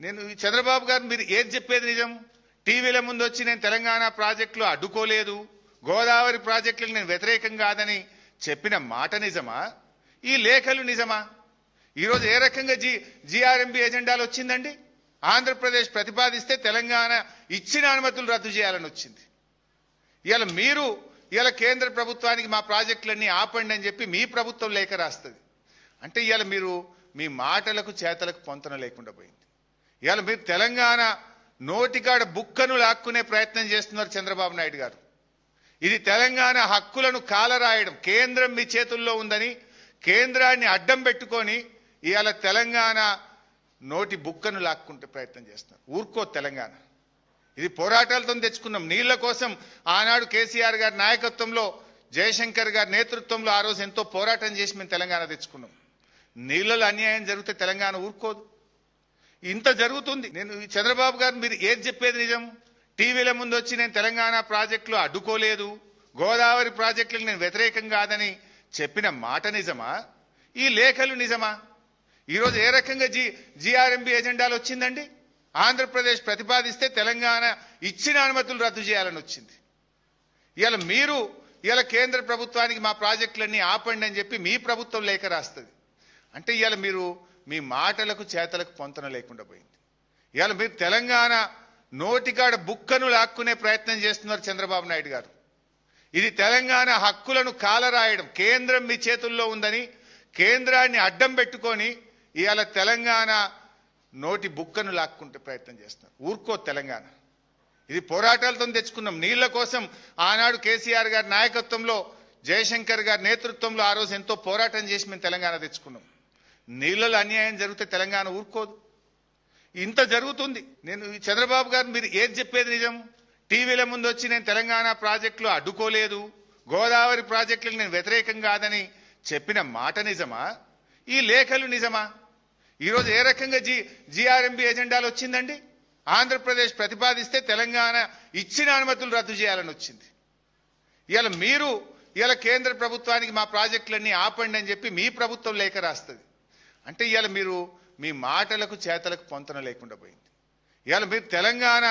నేను ఈ చంద్రబాబు గారు మీరు ఏది చెప్పేది నిజం? టీవీల ముందు వచ్చి నేను తెలంగాణ ప్రాజెక్టులు అడ్డుకోలేదు, గోదావరి ప్రాజెక్టులకు నేను వ్యతిరేకం కాదని చెప్పిన మాట నిజమా? ఈ లేఖలు నిజమా? ఈరోజు ఏ రకంగా జీఆర్ఎంబీ ఎజెండాలు వచ్చిందండి? ఆంధ్రప్రదేశ్ ప్రతిపాదిస్తే తెలంగాణ ఇచ్చిన అనుమతులు రద్దు చేయాలని వచ్చింది. ఇవాళ కేంద్ర ప్రభుత్వానికి మా ప్రాజెక్టులన్నీ ఆపండి అని చెప్పి మీ ప్రభుత్వం లేఖ రాస్తుంది. అంటే ఇవాళ మీరు మీ మాటలకు చేతలకు పొంతన లేకుండా పోయింది. ఇవాళ మీరు తెలంగాణ నోటికాడ బుక్కను లాక్కునే ప్రయత్నం చేస్తున్నారు చంద్రబాబు నాయుడు గారు. ఇది తెలంగాణ హక్కులను కాలరాయడం, కేంద్రం మీ చేతుల్లో ఉందని కేంద్రాన్ని అడ్డం పెట్టుకొని ఇవాళ తెలంగాణ నోటి బుక్కను లాక్కుంటే ప్రయత్నం చేస్తున్నారు. ఊరుకో తెలంగాణ. ఇది పోరాటాలతో తెచ్చుకున్నాం. నీళ్ల కోసం ఆనాడు కేసీఆర్ గారి నాయకత్వంలో, జయశంకర్ గారి నేతృత్వంలో ఆ రోజు ఎంతో పోరాటం చేసి మేము తెలంగాణ తెచ్చుకున్నాం. నీళ్లలో అన్యాయం జరిగితే తెలంగాణ ఊరుకోదు. ఇంత జరుగుతుంది. నేను ఈ చంద్రబాబు గారు మీరు ఏది చెప్పేది నిజం? టీవీల ముందు వచ్చి నేను తెలంగాణ ప్రాజెక్టులు అడ్డుకోలేదు, గోదావరి ప్రాజెక్టులకు నేను వ్యతిరేకం కాదని చెప్పిన మాట నిజమా? ఈ లేఖలు నిజమా? ఈరోజు ఏ రకంగా జీఆర్ఎంబీ ఎజెండాలు వచ్చిందండి? ఆంధ్రప్రదేశ్ ప్రతిపాదిస్తే తెలంగాణ ఇచ్చిన అనుమతులు రద్దు చేయాలని వచ్చింది. ఇవాళ కేంద్ర ప్రభుత్వానికి మా ప్రాజెక్టులన్నీ ఆపండి అని చెప్పి మీ ప్రభుత్వం లేఖ రాస్తుంది. అంటే ఇవాళ మీరు మీ మాటలకు చేతలకు పొంతన లేకుండా పోయింది. ఇవాళ మీరు తెలంగాణ నోటికాడ బుక్కను లాక్కునే ప్రయత్నం చేస్తున్నారు చంద్రబాబు నాయుడు గారు. ఇది తెలంగాణ హక్కులను కాలరాయడం, కేంద్రం మీ చేతుల్లో ఉందని కేంద్రాన్ని అడ్డం పెట్టుకొని ఇవాళ తెలంగాణ నోటి బుక్కను లాక్కుంటే ప్రయత్నం చేస్తున్నారు. ఊరుకో తెలంగాణ. ఇది పోరాటాలతో తెచ్చుకున్నాం. నీళ్ల కోసం ఆనాడు కేసీఆర్ గారి నాయకత్వంలో, జయశంకర్ గారి నేతృత్వంలో ఆ రోజు ఎంతో పోరాటం చేసి మేము తెలంగాణ తెచ్చుకున్నాం. నీళ్లలో అన్యాయం జరిగితే తెలంగాణ ఊరుకోదు. ఇంత జరుగుతుంది. నేను ఈ చంద్రబాబు గారు మీరు ఏది చెప్పేది నిజం? టీవీల ముందు వచ్చి నేను తెలంగాణ ప్రాజెక్టులు అడ్డుకోలేదు, గోదావరి ప్రాజెక్టులకు నేను వ్యతిరేకం కాదని చెప్పిన మాట నిజమా? ఈ లేఖలు నిజమా? ఈరోజు ఏ రకంగా జీఆర్ఎంబీ ఎజెండాలు వచ్చిందండి? ఆంధ్రప్రదేశ్ ప్రతిపాదిస్తే తెలంగాణ ఇచ్చిన అనుమతులు రద్దు చేయాలని వచ్చింది. ఇవాళ కేంద్ర ప్రభుత్వానికి మా ప్రాజెక్టులన్నీ ఆపండి అని చెప్పి మీ ప్రభుత్వం లేఖ రాస్తుంది. అంటే ఇవాళ మీరు మీ మాటలకు చేతలకు పొంతన లేకుండా పోయింది. ఇవాళ మీరు తెలంగాణ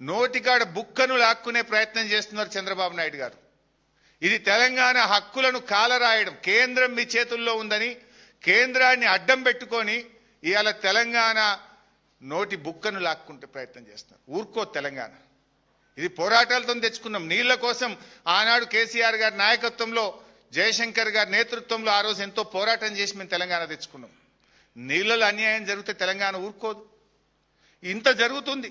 నోటికాడ బుక్కను లాక్కునే ప్రయత్నం చేస్తున్నారు చంద్రబాబు నాయుడు గారు. ఇది తెలంగాణ హక్కులను కాలరాయడం, కేంద్రం మీ చేతుల్లో ఉందని కేంద్రాన్ని అడ్డం పెట్టుకొని ఇవాళ తెలంగాణ నోటి బుక్కను లాక్కుంటే ప్రయత్నం చేస్తున్నారు. ఊరుకో తెలంగాణ. ఇది పోరాటాలతో తెచ్చుకున్నాం. నీళ్ల కోసం ఆనాడు కేసీఆర్ గారి నాయకత్వంలో, జయశంకర్ గారి నేతృత్వంలో ఆ రోజు ఎంతో పోరాటం చేసి మేము తెలంగాణ తెచ్చుకున్నాం. నీళ్లలో అన్యాయం జరిగితే తెలంగాణ ఊరుకోదు. ఇంత జరుగుతుంది.